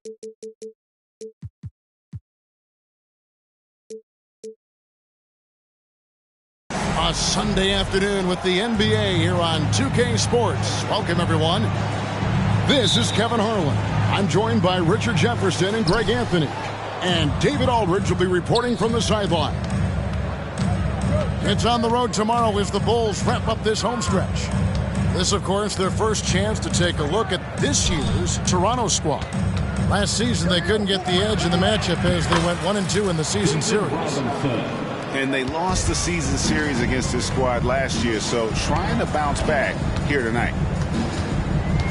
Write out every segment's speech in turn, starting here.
A Sunday afternoon with the NBA here on 2K Sports. Welcome, everyone. This is Kevin Harlan. I'm joined by Richard Jefferson and Greg Anthony. And David Aldridge will be reporting from the sideline. It's on the road tomorrow as the Bulls wrap up this home stretch. This, of course, their first chance to take a look at this year's Toronto squad. Last season, they couldn't get the edge in the matchup as they went 1-2 in the season series. And they lost the season series against this squad last year, so trying to bounce back here tonight.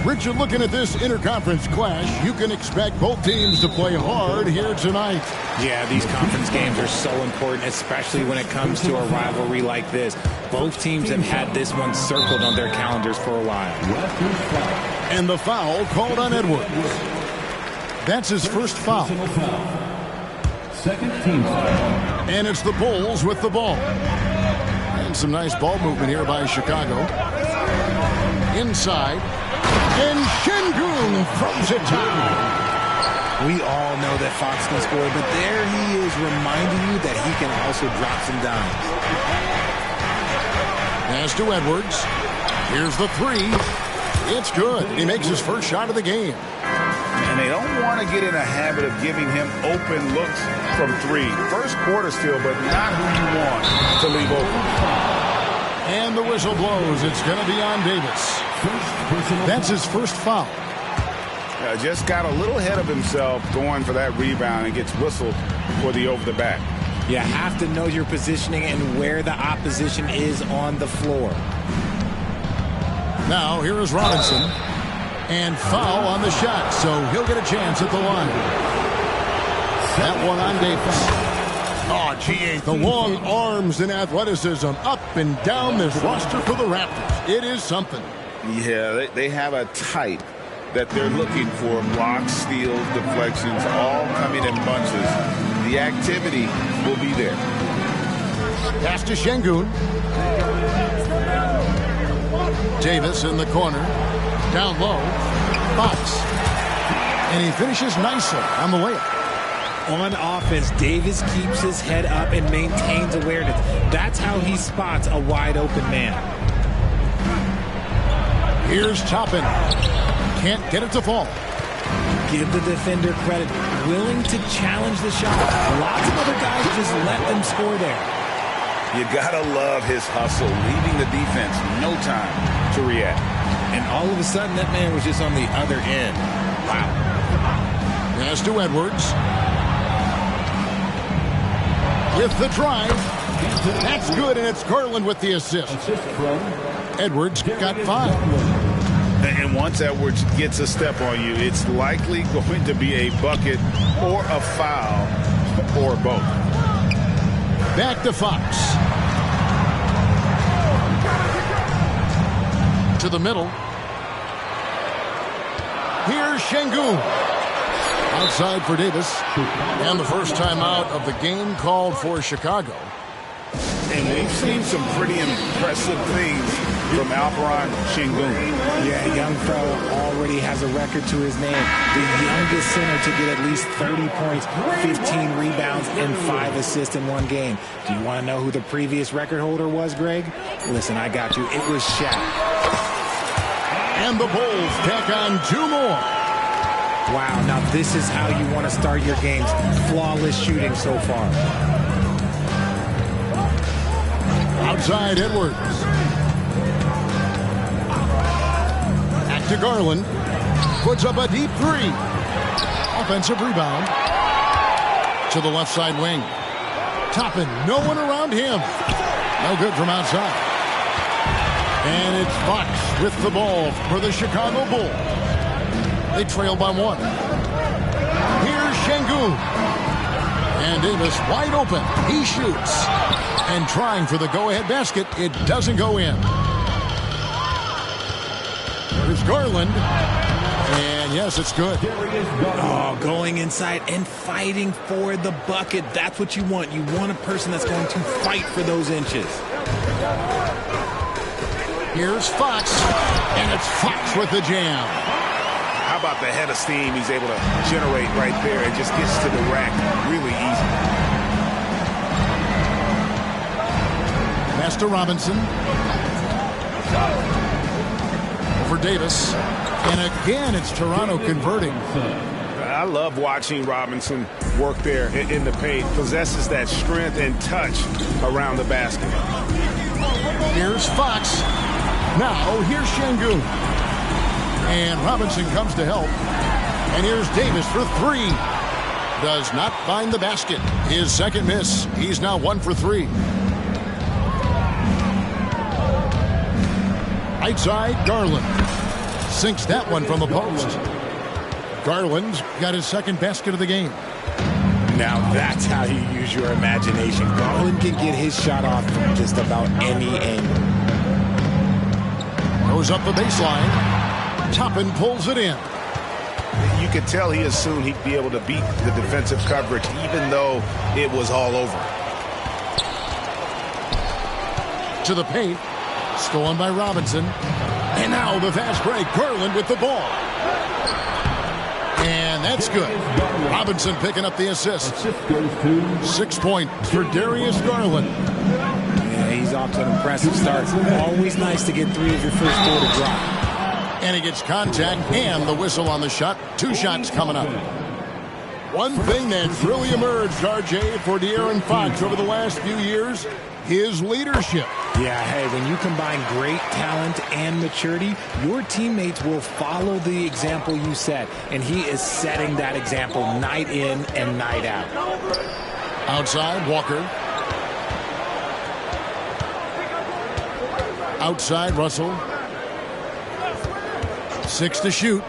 Richard, looking at this interconference clash, you can expect both teams to play hard here tonight. Yeah, these conference games are so important, especially when it comes to a rivalry like this. Both teams have had this one circled on their calendars for a while. And the foul called on Edwards. That's his first foul. Second team foul. And it's the Bulls with the ball. And some nice ball movement here by Chicago. Inside. And Şengün throws it down. We all know that Fox can score, but there he is reminding you that he can also drop some dimes. Pass to Edwards. Here's the three. It's good. He makes his first shot of the game. And they don't want to get in a habit of giving him open looks from three. First quarter still, but not who you want to leave open. And the whistle blows. It's going to be on Davis. That's his first foul. Just got a little ahead of himself going for that rebound and gets whistled for the over-the-back. You have to know your positioning and where the opposition is on the floor. Now, here is Robinson. And foul on the shot, so he'll get a chance at the line. That one on Davis. Oh, gee, the long arms and athleticism up and down this roster for the Raptors. It is something. Yeah, they have a type that they're looking for. Blocks, steals, deflections, all coming in bunches. The activity will be there. Pass to Şengün. Davis in the corner. Down low. Fox. And he finishes nicely on the layup. On offense, Davis keeps his head up and maintains awareness. That's how he spots a wide open man. Here's Toppin. Can't get it to fall. Give the defender credit. Willing to challenge the shot. Lots of other guys just let them score there. You gotta love his hustle, leaving the defense no time to react. And all of a sudden, that man was just on the other end. Wow. Pass to Edwards. With the drive. That's good, and it's Garland with the assist. Edwards got 5. And once Edwards gets a step on you, it's likely going to be a bucket or a foul or both. Back to Fox. To the middle. Here's Şengün. Outside for Davis. And the first time out of the game called for Chicago. And we've seen some pretty impressive things from Alperen Şengün. Yeah, young fella already has a record to his name. The youngest center to get at least 30 points, 15 rebounds, and 5 assists in one game. Do you want to know who the previous record holder was, Greg? Listen, I got you. It was Shaq. And the Bulls tack on 2 more. Wow, now this is how you want to start your games. Flawless shooting so far. Outside Edwards. Back to Garland. Puts up a deep 3. Offensive rebound. To the left side wing. Toppin, no one around him. No good from outside. And it's Fox with the ball for the Chicago Bulls. They trail by 1. Here's Şengün. And Davis wide open. He shoots. And trying for the go-ahead basket. It doesn't go in. There's Garland. And yes, it's good. Oh, going inside and fighting for the bucket. That's what you want. You want a person that's going to fight for those inches. Here's Fox. And it's Fox with the jam. How about the head of steam he's able to generate right there? It just gets to the rack really easy. Pass to Robinson. Over Davis. And again, it's Toronto converting. I love watching Robinson work there in the paint. Possesses that strength and touch around the basket. Here's Fox. Now, here's Şengün. And Robinson comes to help. And here's Davis for three. Does not find the basket. His second miss. He's now 1 for 3. Right side, Garland. Sinks that one from the post. Garland's got his second basket of the game. Now that's how you use your imagination. Garland can get his shot off from just about any angle. Goes up the baseline. Toppin pulls it in. You could tell he assumed he'd be able to beat the defensive coverage even though it was all over. To the paint. Stolen by Robinson. And now the fast break. Garland with the ball. And that's good. Robinson picking up the assist. 6 points for Darius Garland. Yeah, he's off to an impressive start. Always nice to get 3 of your first 4 to drop. And he gets contact and the whistle on the shot. 2 shots coming up. One thing that's really emerged, RJ, for De'Aaron Fox over the last few years, his leadership. Yeah, hey, when you combine great talent and maturity, your teammates will follow the example you set. And he is setting that example night in and night out. Outside, Walker. Outside, Russell. 6 to shoot.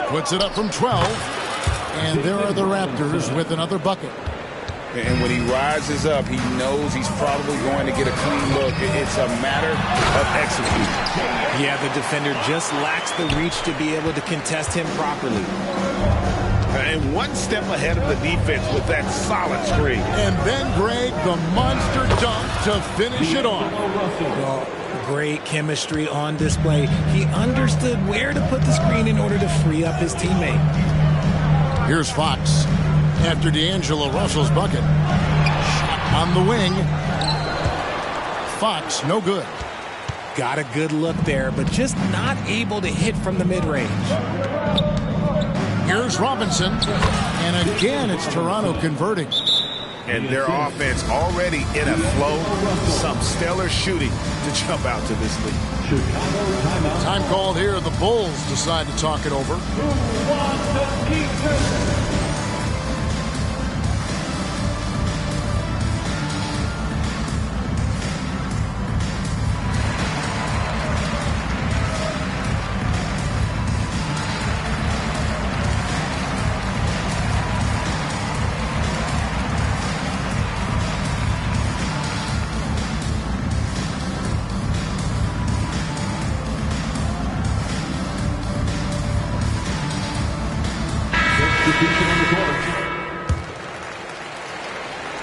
Puts it up from 12. And there are the Raptors with another bucket. And when he rises up, he knows he's probably going to get a clean look. It's a matter of execution. Yeah, the defender just lacks the reach to be able to contest him properly. And one step ahead of the defense with that solid screen. And then, Greg, the monster dunk to finish it off. Well, great chemistry on display. He understood where to put the screen in order to free up his teammate. Here's Fox. After D'Angelo Russell's bucket. Shot on the wing. Fox, no good. Got a good look there, but just not able to hit from the mid-range. Here's Robinson. And again, it's Toronto converting. And their offense already in a flow. Some stellar shooting to jump out to this lead. Time called here. The Bulls decide to talk it over.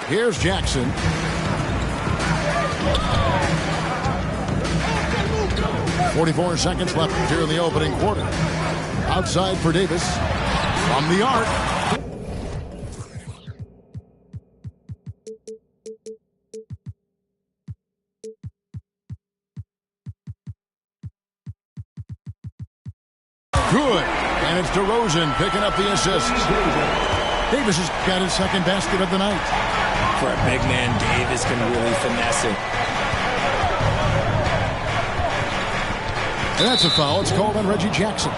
Here's Jackson. .44 seconds left here in the opening quarter. Outside for Davis. From the arc. Good. And it's DeRozan picking up the assist. Davis has got his second basket of the night. For a big man, Davis can really finesse it. And that's a foul. It's called on Reggie Jackson.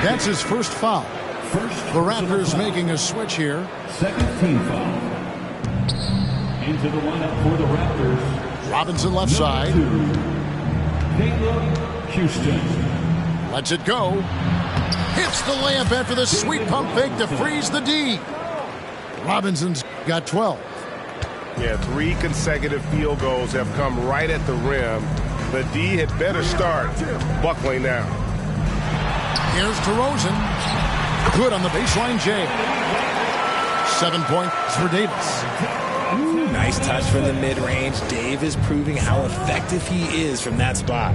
That's his first foul. The Raptors making a switch here. Second team foul. Into the lineup for the Raptors. Robinson left side. Caleb Houston. Lets it go. Hits the layup after the sweet pump fake to freeze the D. Robinson's got 12. Yeah, 3 consecutive field goals have come right at the rim. The D had better start buckling down. Here's DeRozan. Good on the baseline, Jay. 7 points for Davis. Ooh, nice touch from the mid-range. Dave is proving how effective he is from that spot.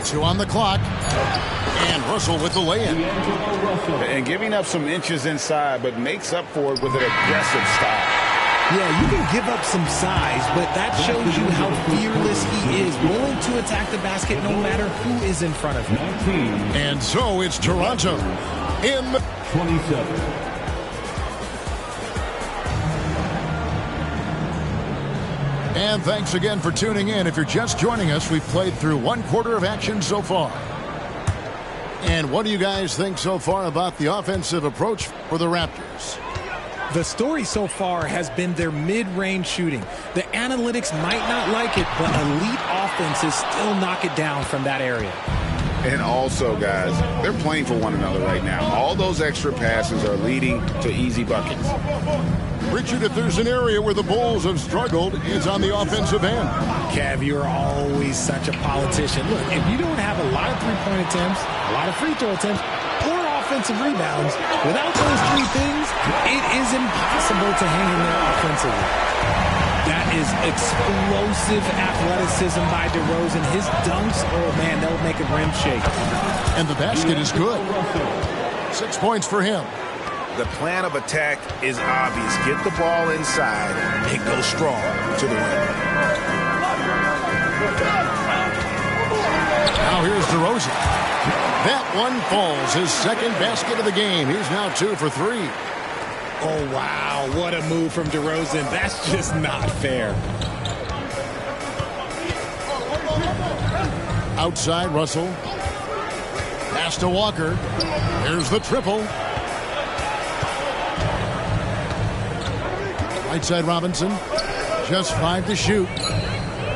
2 on the clock. And Russell with the lay-in. And giving up some inches inside, but makes up for it with an aggressive style. Yeah, you can give up some size, but that shows you how fearless he is, willing to attack the basket no matter who is in front of him. And so it's Toronto in the 27. And thanks again for tuning in. If you're just joining us, we've played through 1/4 of action so far. And what do you guys think so far about the offensive approach for the Raptors? The story so far has been their mid-range shooting. The analytics might not like it, but elite offenses still knock it down from that area. And also, guys, they're playing for one another right now. All those extra passes are leading to easy buckets. Richard, if there's an area where the Bulls have struggled, it's on the offensive end. Kev, you're always such a politician. Look, if you don't have a lot of three-point attempts, a lot of free throw attempts, or offensive rebounds, without those three things, it is impossible to hang in there offensively. That is explosive athleticism by DeRozan. His dunks, oh man, they'll make a rim shake. And the basket is good. 6 points for him. The plan of attack is obvious. Get the ball inside and go strong to the rim. Now here's DeRozan. That one falls. His second basket of the game. He's now 2 for 3. Oh, wow. What a move from DeRozan. That's just not fair. Outside, Russell. Pass to Walker. There's the triple. Right side, Robinson. Just 5 to shoot.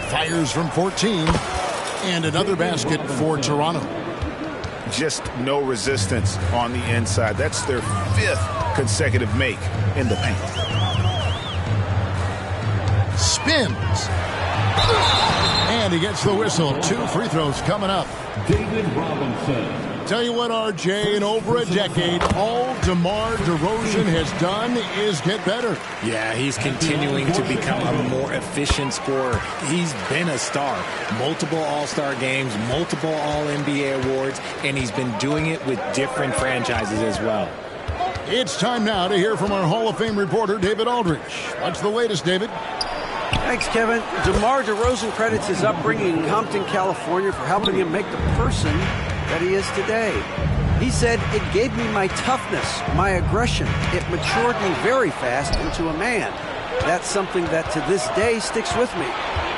Fires from 14. And another basket for Toronto. Just no resistance on the inside. That's their 5th consecutive make in the paint. Spins. And he gets the whistle. 2 free throws coming up. David Robinson. Tell you what, RJ, in over a decade, all DeMar DeRozan has done is get better. Yeah, he's continuing to become a more efficient scorer. He's been a star. Multiple All-Star games, multiple All-NBA awards, and he's been doing it with different franchises as well. It's time now to hear from our Hall of Fame reporter, David Aldridge. What's the latest, David? Thanks, Kevin. DeMar DeRozan credits his upbringing in Compton, California for helping him make the person that he is today. He said, "It gave me my toughness, my aggression. It matured me very fast into a man. That's something that to this day sticks with me.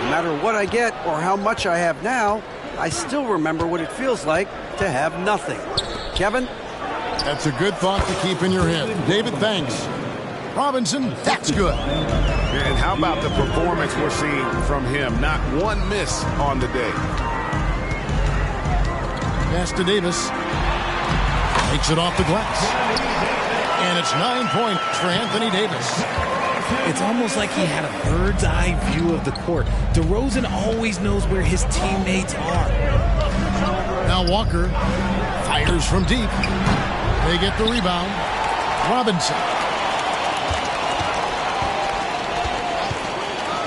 No matter what I get or how much I have now, I still remember what it feels like to have nothing." Kevin? That's a good thought to keep in your head. David, thanks. Robinson, that's good. And how about the performance we're seeing from him? Not one miss on the day. Pass to Davis. Takes it off the glass. And it's 9 points for Anthony Davis. It's almost like he had a bird's eye view of the court. DeRozan always knows where his teammates are. Now Walker fires from deep. They get the rebound. Robinson.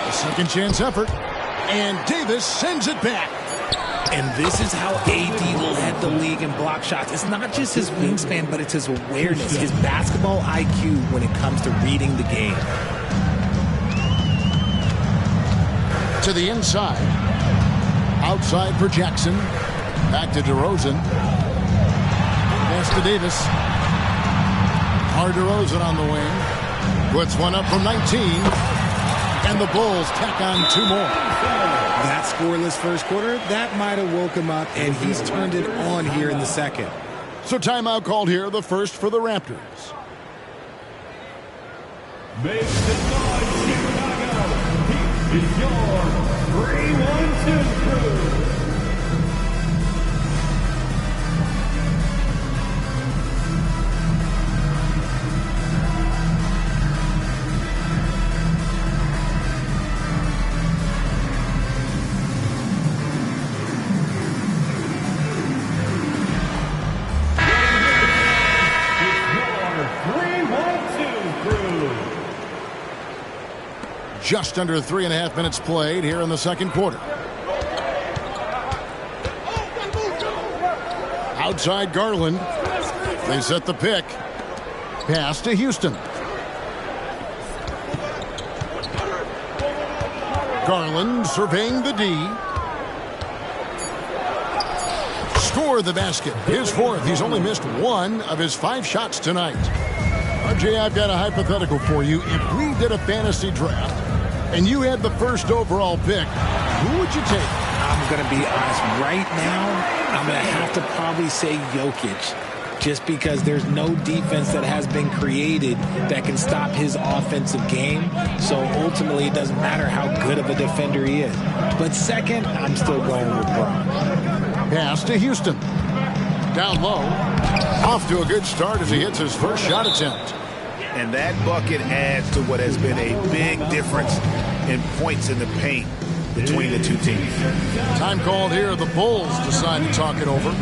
A second chance effort. And Davis sends it back. And this is how AD led the league in block shots. It's not just his wingspan, but it's his awareness, his basketball IQ when it comes to reading the game. To the inside. Outside for Jackson. Back to DeRozan. Pass to Davis. DeRozan on the wing. Puts one up from 19. And the Bulls tack on 2 more. That scoreless first quarter, that might have woke him up, and he's turned it on here in the second. So timeout called here, the first for the Raptors. Make some noise, Chicago. He is your 3-1-2 crew. Just under 3.5 minutes played here in the second quarter. Outside Garland. They set the pick. Pass to Houston. Garland surveying the D. Score the basket. His fourth. He's only missed one of his 5 shots tonight. RJ, I've got a hypothetical for you. If we did a fantasy draft and you had the first overall pick, who would you take? I'm going to be honest. Right now, I'm going to have to probably say Jokic. Just because there's no defense that has been created that can stop his offensive game. So ultimately, it doesn't matter how good of a defender he is. But second, I'm still going with Bron. Pass to Houston. Down low. Off to a good start as he hits his first shot attempt. And that bucket adds to what has been a big difference in points in the paint between the two teams. Time called here. The Bulls decide to talk it over.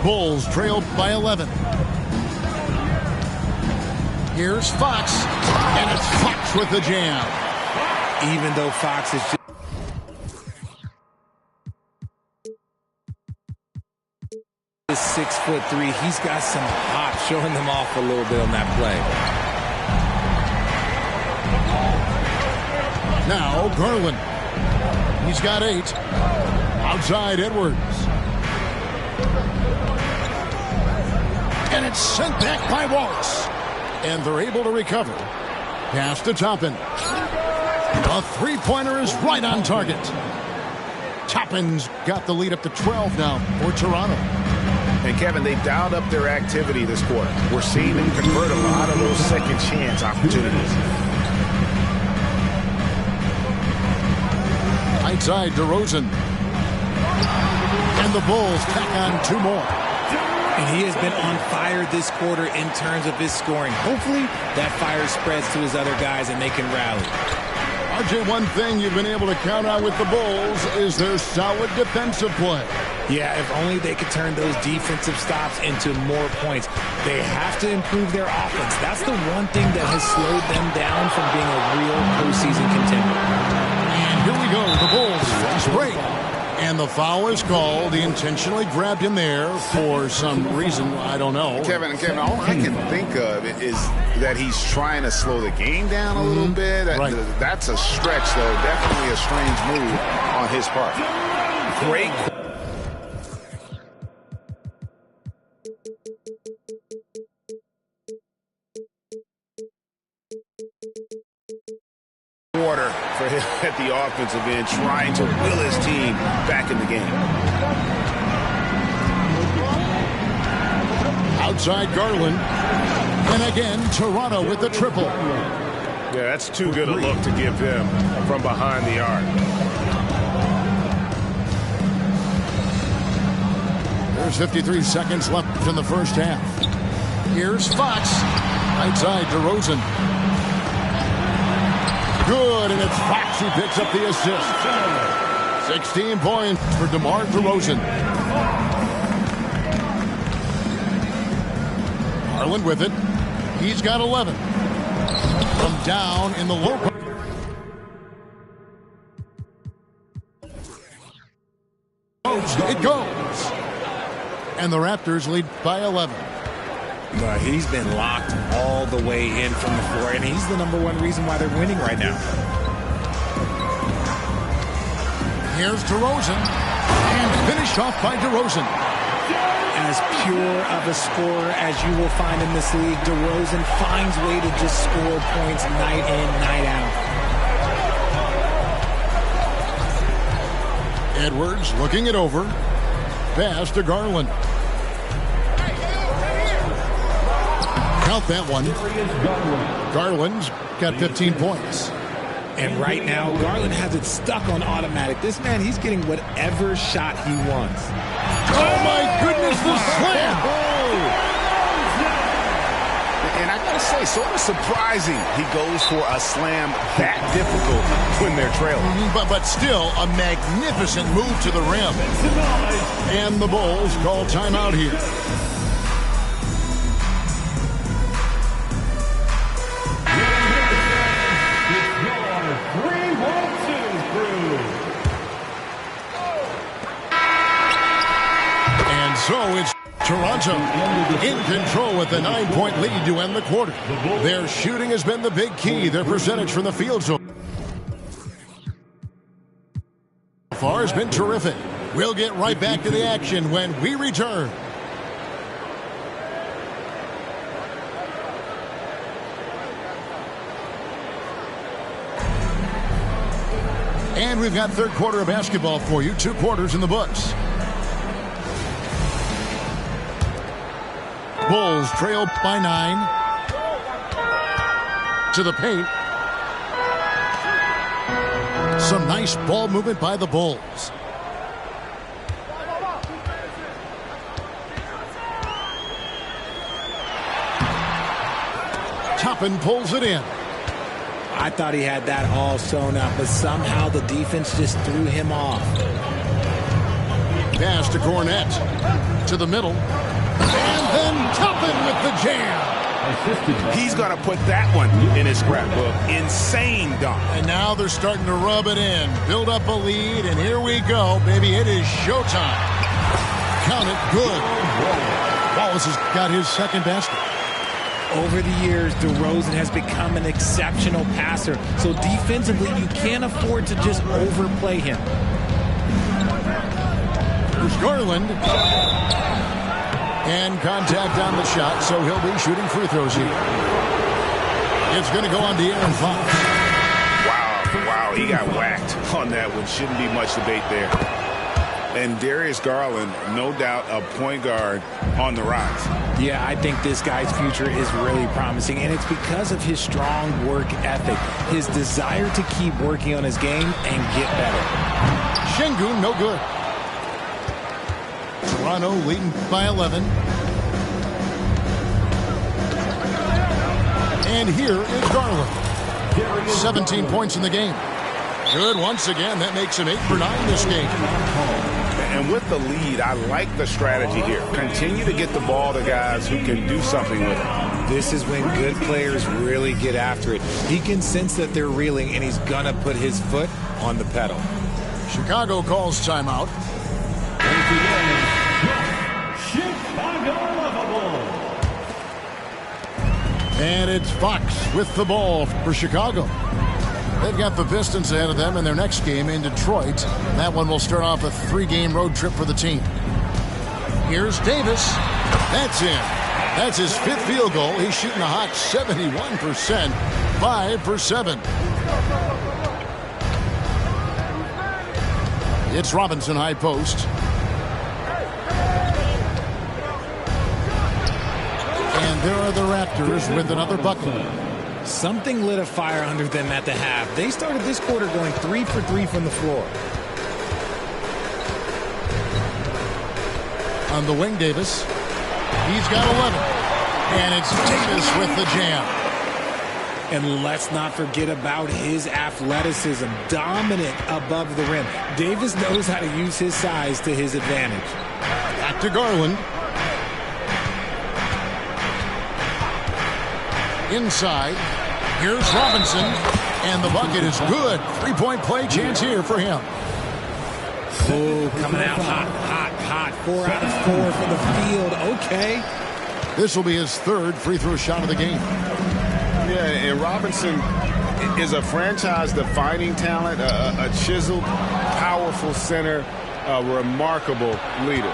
Bulls trailed by 11. Here's Fox, and it's Fox with the jam. Even though Fox is just 6'3", he's got some pop, showing them off a little bit on that play. Now Garland. He's got 8. Outside Edwards. And it's sent back by Wallace. And they're able to recover. Pass to Toppin. A three-pointer is right on target. Toppin's got the lead up to 12 now for Toronto. And Kevin, they've dialed up their activity this quarter. We're seeing them convert a lot of those second chance opportunities. Outside DeRozan. And the Bulls tack on 2 more. And he has been on fire this quarter in terms of his scoring. Hopefully that fire spreads to his other guys and they can rally. RJ, one thing you've been able to count on with the Bulls is their solid defensive play. Yeah, if only they could turn those defensive stops into more points. They have to improve their offense. That's the one thing that has slowed them down from being a real postseason contender. And here we go. The Bulls fast break. And the foul is called. He intentionally grabbed him there for some reason. I don't know. Kevin, all I can think of is that he's trying to slow the game down a little bit. Right. That's a stretch, though. Definitely a strange move on his part. Great. Quarter for him at the offensive end, trying to will his team back in the game. Outside Garland. And again, Toronto with the triple. Yeah, that's too good a look to give him from behind the arc. There's 53 seconds left in the first half. Here's Fox. Outside DeRozan. Good, and it's Fox who picks up the assist. 16 points for DeMar DeRozan. Garland with it. He's got 11. From down in the low. It goes. And the Raptors lead by 11. But he's been locked all the way in from the floor, and he's the #1 reason why they're winning right now. Here's DeRozan. And finished off by DeRozan. As pure of a scorer as you will find in this league, DeRozan finds way to just score points night in, night out. Edwards looking it over. Pass to Garland. Count that one. Garland's got 15 points. And right now, Garland has it stuck on automatic. This man, he's getting whatever shot he wants. Oh, my goodness, the slam! And I gotta say, sort of surprising he goes for a slam that difficult when they're trailing. But still, a magnificent move to the rim. And the Bulls call timeout here. Toronto in control with a 9-point lead to end the quarter. Their shooting has been the big key. Their percentage from the field so far has been terrific. We'll get right back to the action when we return. And we've got third quarter of basketball for you. 2 quarters in the books. Bulls trail by 9. To the paint. Some nice ball movement by the Bulls. Toppin pulls it in. I thought he had that all sewn up, but somehow the defense just threw him off. Pass to Cornette. To the middle. And then Toppin with the jam. He's going to put that one in his scrapbook. Insane dunk. And now they're starting to rub it in. Build up a lead, and here we go, baby. It is showtime. Count it good. Wallace has got his second basket. Over the years, DeRozan has become an exceptional passer. So defensively, you can't afford to just overplay him. There's Garland. And contact on the shot, so he'll be shooting free throws here. It's going to go on De'Aaron Fox. Wow, he got whacked on that one. Shouldn't be much debate there. And Darius Garland, no doubt a point guard on the rise. Yeah, I think this guy's future is really promising, and it's because of his strong work ethic, his desire to keep working on his game and get better. Şengün, no good. Toronto leading by 11. And here is Garland. 17 points in the game. Good once again. That makes him 8 for 9 this game. And with the lead, I like the strategy here. Continue to get the ball to guys who can do something with it. This is when good players really get after it. He can sense that they're reeling, and he's going to put his foot on the pedal. Chicago calls timeout. And it's Fox with the ball for Chicago. They've got the Pistons ahead of them in their next game in Detroit. That one will start off a 3-game road trip for the team. Here's Davis. That's in. That's his 5th field goal. He's shooting a hot 71%. 5 for 7. It's Robinson high post. And there are the Raptors with another bucket. Something lit a fire under them at the half. They started this quarter going 3 for 3 from the floor. On the wing, Davis. He's got 11. And it's Davis with the jam. And let's not forget about his athleticism. Dominant above the rim. Davis knows how to use his size to his advantage. Back to Garland. Inside. Here's Robinson. And the bucket is good. 3-point play chance here for him. Oh, coming out hot. 4 out of 4 for the field. Okay. This will be his 3rd free throw shot of the game. Yeah, and Robinson is a franchise-defining talent, a chiseled, powerful center, a remarkable leader.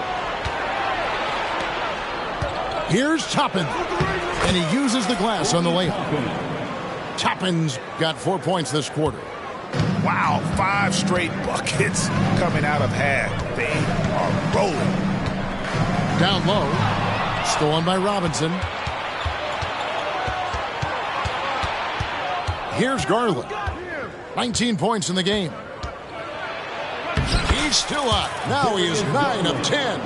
Here's Toppin. And he uses the glass on the layup. Toppin's got 4 points this quarter. Wow, 5 straight buckets coming out of half. They are rolling. Down low. Stolen by Robinson. Here's Garland. 19 points in the game. He's still up. Now he is 9 of 10.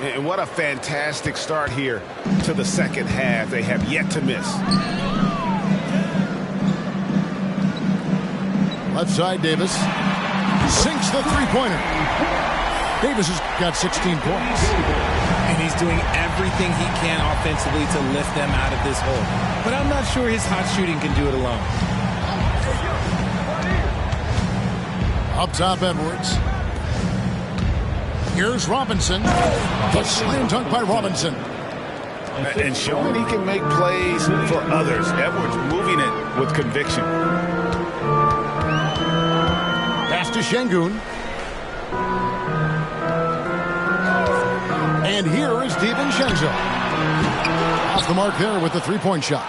And what a fantastic start here to the second half. They have yet to miss. Left side, Davis. Sinks the three-pointer. Davis has got 16 points. And he's doing everything he can offensively to lift them out of this hole. But I'm not sure his hot shooting can do it alone. Up top, Edwards. Here's Robinson. The slam dunk by Robinson. And showing he can make plays for others. Edwards moving it with conviction. Pass to Şengün. And here is DiVincenzo. Off the mark there with the three-point shot.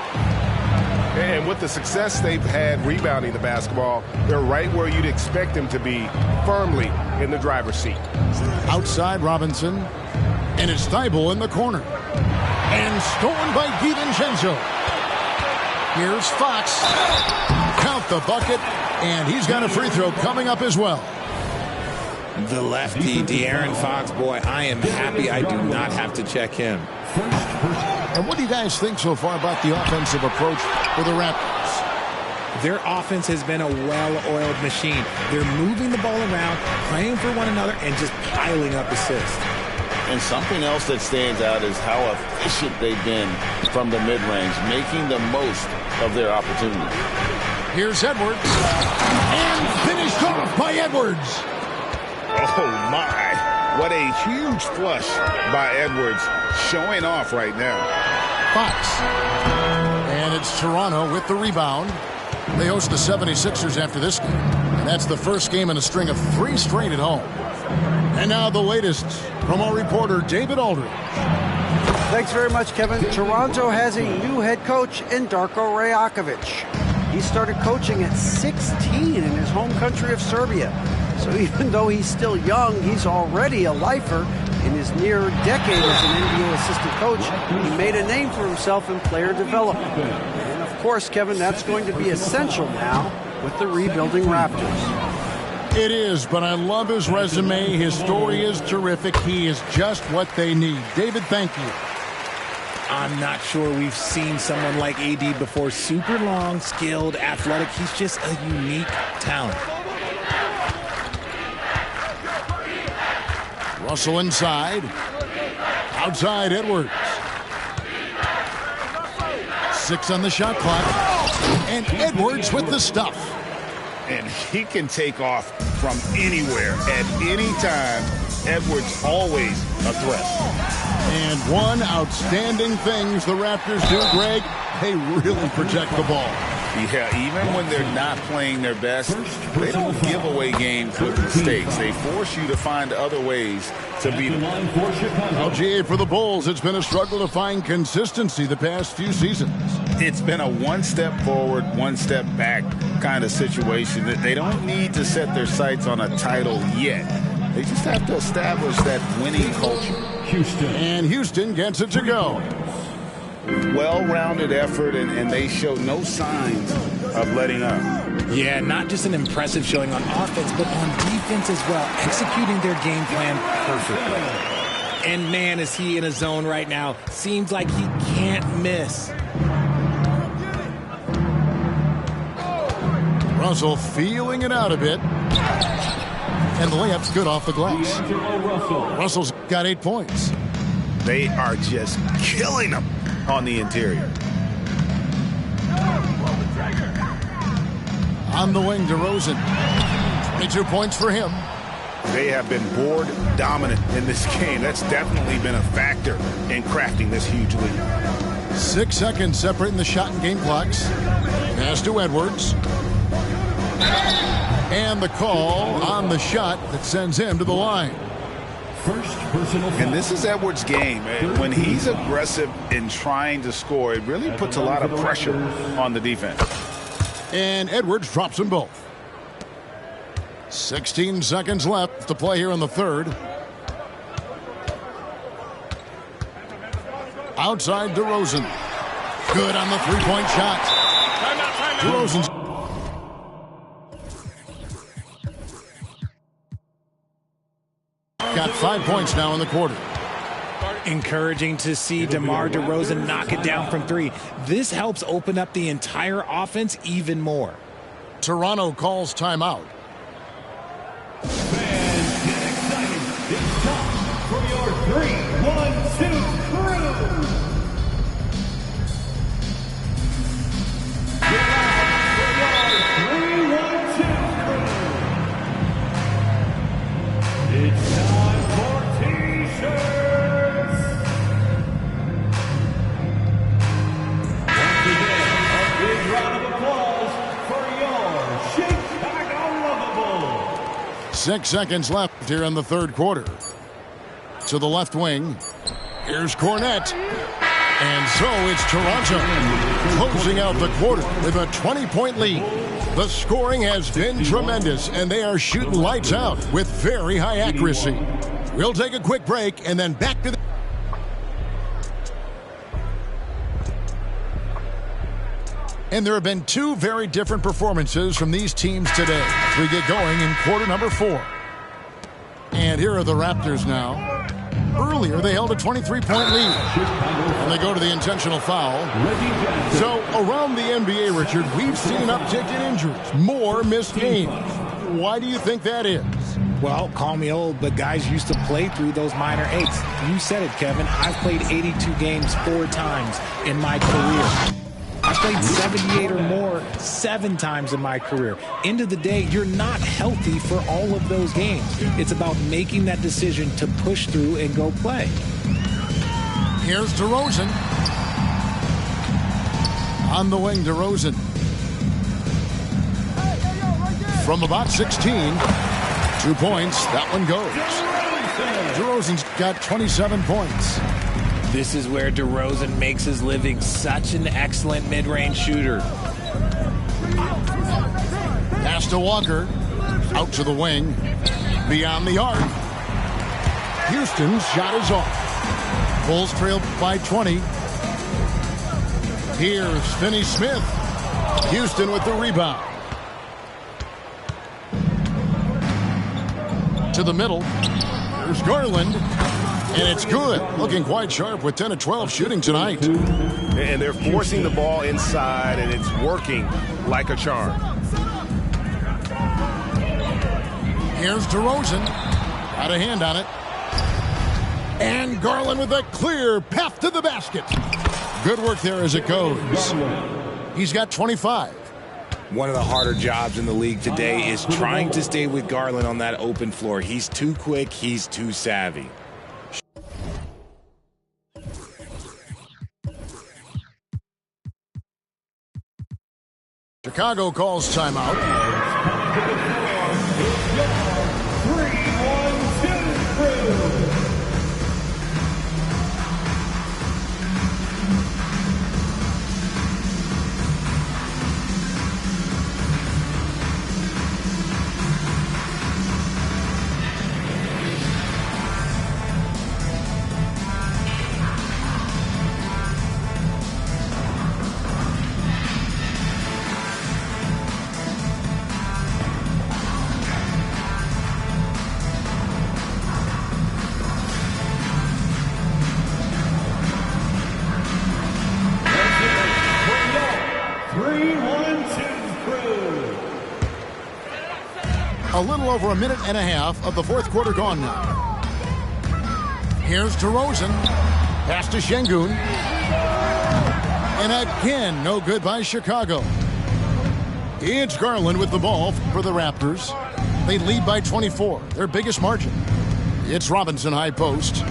And with the success they've had rebounding the basketball, they're right where you'd expect them to be, firmly in the driver's seat. Outside Robinson. And it's Thibault in the corner. And stolen by DiVincenzo. Here's Fox. Count the bucket. And he's got a free throw coming up as well. The lefty, De'Aaron Fox, boy, I am happy I do not have to check him. And what do you guys think so far about the offensive approach for the Raptors? Their offense has been a well-oiled machine. They're moving the ball around, playing for one another, and just piling up assists. And something else that stands out is how efficient they've been from the mid-range, making the most of their opportunity. Here's Edwards. And finished off by Edwards. Oh, my. What a huge flush by Edwards, showing off right now. Fox. And it's Toronto with the rebound. They host the 76ers after this game. And that's the first game in a string of 3 straight at home. And now the latest from our reporter, David Aldridge. Thanks very much, Kevin. Toronto has a new head coach in Darko Rajakovic. He started coaching at 16 in his home country of Serbia. So even though he's still young, he's already a lifer. In his near decade as an NBA assistant coach, he made a name for himself in player development. And of course, Kevin, that's going to be essential now with the rebuilding Raptors. It is, but I love his resume. His story is terrific. He is just what they need. David, thank you. I'm not sure we've seen someone like AD before. Super long, skilled, athletic. He's just a unique talent. Russell inside. Outside Edwards. 6 on the shot clock. And Edwards with the stuff. And he can take off from anywhere at any time. Edwards always a threat. And one outstanding things the Raptors do, Greg, they really protect the ball. Yeah, even when they're not playing their best, they don't give away games with mistakes. They force you to find other ways to beat them. LGA for the Bulls, it's been a struggle to find consistency the past few seasons. It's been a one step forward, one step back kind of situation. That they don't need to set their sights on a title yet. They just have to establish that winning culture. And Houston gets it to go. Well-rounded effort, and they show no signs of letting up. Yeah, not just an impressive showing on offense, but on defense as well, executing their game plan perfectly. And man, is he in a zone right now. Seems like he can't miss. Russell feeling it out a bit. And the layup's good off the glass. Russell's got 8 points. They are just killing them on the interior. On the wing, DeRozan. 22 points for him. They have been board dominant in this game. That's definitely been a factor in crafting this huge lead. 6 seconds separating the shot and game clocks. Pass to Edwards. And the call on the shot that sends him to the line. And this is Edwards' game. When he's aggressive in trying to score, it really puts a lot of pressure on the defense. And Edwards drops them both. 16 seconds left to play here in the third. Outside DeRozan. Good on the three-point shot. DeRozan's got 5 points now in the quarter. Encouraging to see DeMar DeRozan knock it down from 3. This helps open up the entire offense even more. Toronto calls timeout. Fans, get excited. It's time for your 3-1-2 crew. Get out for your 3-1-2 crew. It's time for 6 seconds left here in the third quarter. To the left wing. Here's Cornette. And so it's Toronto closing out the quarter with a 20-point lead. The scoring has been tremendous, and they are shooting lights out with very high accuracy. We'll take a quick break and then back to the... And there have been two very different performances from these teams today as we get going in quarter number 4. And here are the Raptors now. Earlier, they held a 23-point lead. And they go to the intentional foul. So, around the NBA, Richard, we've seen an uptick in injuries. More missed games. Why do you think that is? Well, call me old, but guys used to play through those minor aches. You said it, Kevin. I've played 82 games 4 times in my career. I played 78 or more 7 times in my career. End of the day, you're not healthy for all of those games. It's about making that decision to push through and go play. Here's DeRozan. On the wing, DeRozan. From about 16, 2 points. That one goes. DeRozan's got 27 points. This is where DeRozan makes his living, such an excellent mid-range shooter. Pass to Walker. Out to the wing. Beyond the arc. Houston's shot is off. Bulls trail by 20. Here's Finney-Smith. Houston with the rebound. To the middle. Here's Garland. And it's good. Looking quite sharp with 10 of 12 shooting tonight. And they're forcing the ball inside, and it's working like a charm. Here's DeRozan. Got a hand on it. And Garland with a clear path to the basket. Good work there as it goes. He's got 25. One of the harder jobs in the league today is trying to stay with Garland on that open floor. He's too quick. He's too savvy. Chicago calls timeout. 3-1-2 crew. A little over a minute and a half of the fourth quarter gone now. Here's DeRozan. Pass to Şengün. And again, no good by Chicago. It's Garland with the ball for the Raptors. They lead by 24, their biggest margin. It's Robinson high post.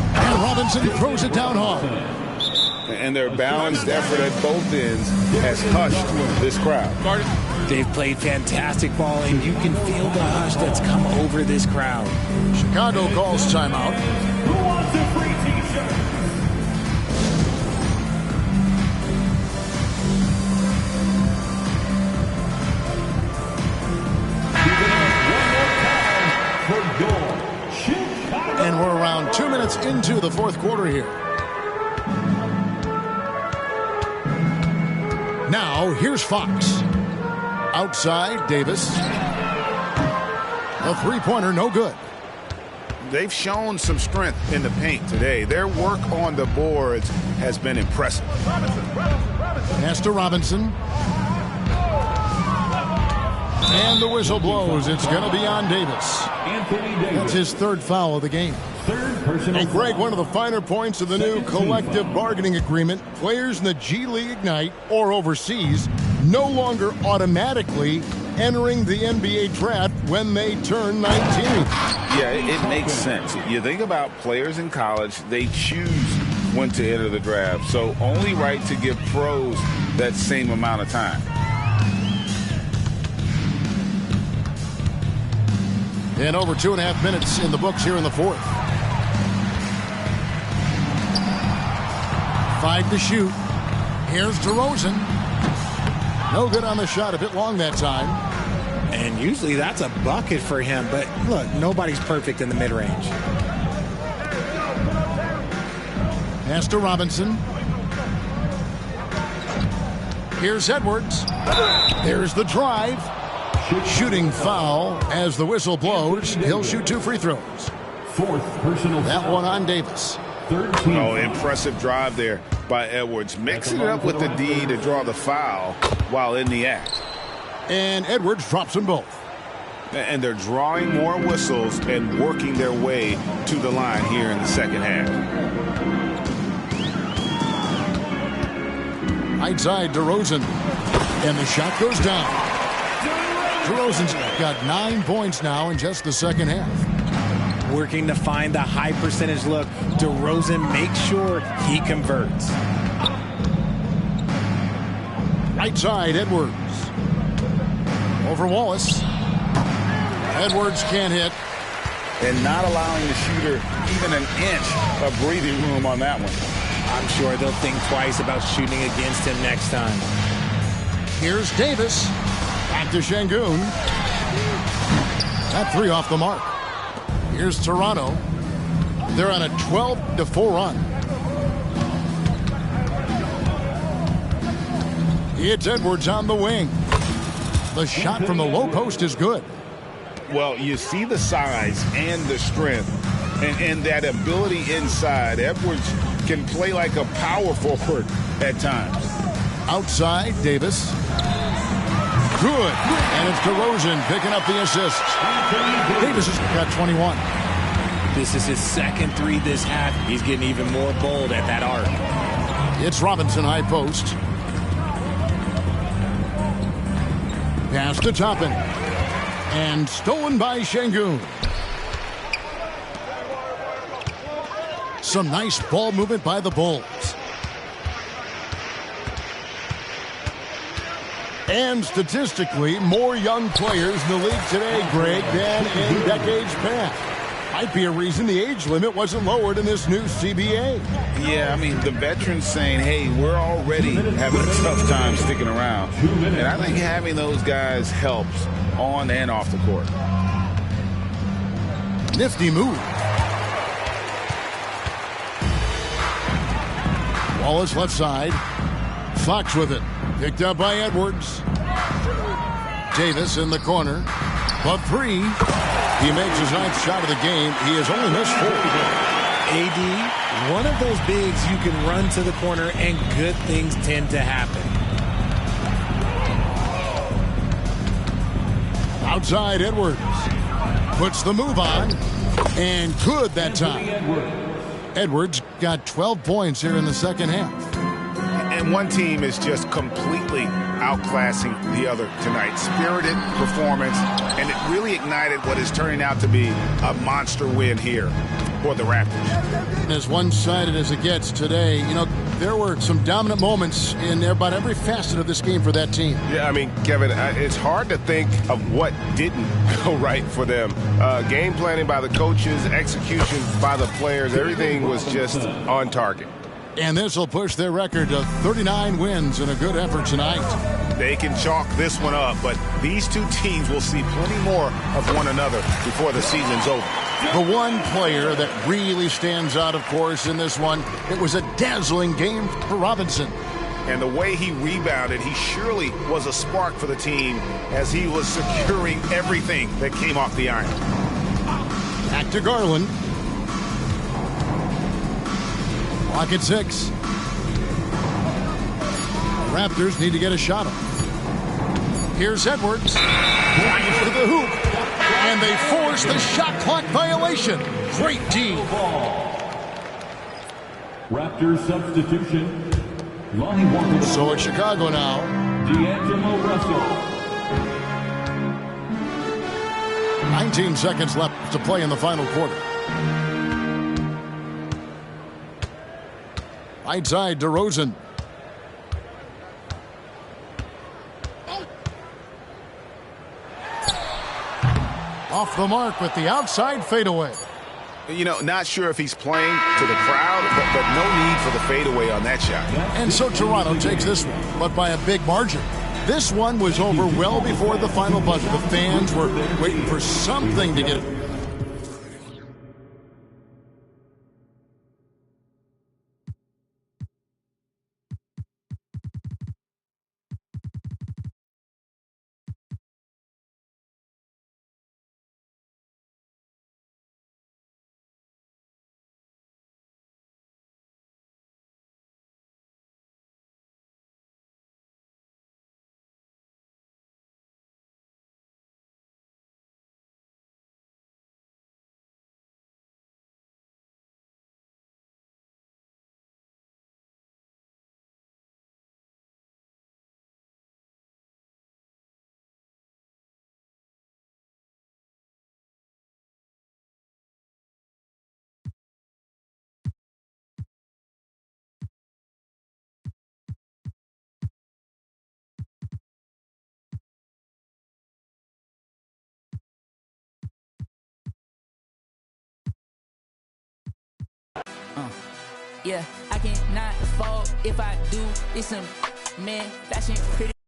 And Robinson throws it down hard. And their balanced effort at both ends has hushed this crowd. They've played fantastic ball, and you can feel the hush that's come over this crowd. Chicago calls timeout. Who wants a free t-shirt? And we're around 2 minutes into the fourth quarter here. Now, here's Fox. Outside, Davis. A three-pointer, no good. They've shown some strength in the paint today. Their work on the boards has been impressive. Pass to Robinson. And the whistle blows. It's going to be on Davis. That's his third foul of the game. And Greg, one of the finer points of the new collective bargaining agreement, players in the G League Ignite or overseas no longer automatically entering the NBA draft when they turn 19. Yeah, it makes sense. You think about players in college, they choose when to enter the draft. So only right to give pros that same amount of time. And over 2.5 minutes in the books here in the fourth. 5 to shoot. Here's DeRozan. No good on the shot. A bit long that time. And usually that's a bucket for him. But look, nobody's perfect in the mid-range. Pass to Robinson. Here's Edwards. There's the drive. Shooting foul as the whistle blows. He'll shoot 2 free throws. Fourth personal That foul. one on Davis. Oh, impressive drive there by Edwards. Mixing it up with the D to draw the foul while in the act. And Edwards drops them both. And they're drawing more whistles and working their way to the line here in the second half. Right side, DeRozan. And the shot goes down. DeRozan's got 9 points now in just the second half. Working to find the high percentage look. DeRozan makes sure he converts. Right side, Edwards. Over Wallace. Edwards can't hit. And not allowing the shooter even an inch of breathing room on that one. I'm sure they'll think twice about shooting against him next time. Here's Davis. Back to Şengün. That 3 off the mark. Here's Toronto. They're on a 12-4 run. It's Edwards on the wing. The shot from the low post is good. Well, you see the size and the strength and that ability inside. Edwards can play like a power forward at times. Outside, Davis. Good. And it's DeRozan picking up the assist. Davis has got 21. This is his second 3 this half. He's getting even more bold at that arc. It's Robinson high post. Pass to Toppin. And stolen by Şengün. Some nice ball movement by the Bulls. And statistically, more young players in the league today, Greg, than in decades past. Might be a reason the age limit wasn't lowered in this new CBA. Yeah, I mean, the veterans saying, hey, we're already having a tough time sticking around. And I think having those guys helps on and off the court. Nifty move. Wallace left side. Fox with it. Picked up by Edwards. Davis in the corner. But 3. He makes his 9th shot of the game. He has only missed 4. AD, one of those bigs you can run to the corner and good things tend to happen. Outside, Edwards. Puts the move on. And good that time. Edwards got 12 points here in the second half. And one team is just completely outclassing the other tonight. Spirited performance, and it really ignited what is turning out to be a monster win here for the Raptors. As one-sided as it gets today, you know, there were some dominant moments in about every facet of this game for that team. Yeah, I mean, Kevin, it's hard to think of what didn't go right for them. Game planning by the coaches, execution by the players, everything was just on target. And this will push their record to 39 wins in a good effort tonight. They can chalk this one up, but these two teams will see plenty more of one another before the season's over. The one player that really stands out, of course, in this one, it was a dazzling game for Robinson. And the way he rebounded, he surely was a spark for the team as he was securing everything that came off the iron. Back to Garland. Clock at 6. Raptors need to get a shot up. Here's Edwards. Drives to the hoop. And they force the shot clock violation. Great D. Raptors substitution. Lonnie Walker. So it's Chicago now. D'Angelo Russell. 19 seconds left to play in the final quarter. Right side, DeRozan. Off the mark with the outside fadeaway. You know, not sure if he's playing to the crowd, but no need for the fadeaway on that shot. And so Toronto takes this one, but by a big margin. This one was over well before the final buzzer. The fans were waiting for something to get it. Yeah, I cannot fall if I do. It's some man fashion pretty.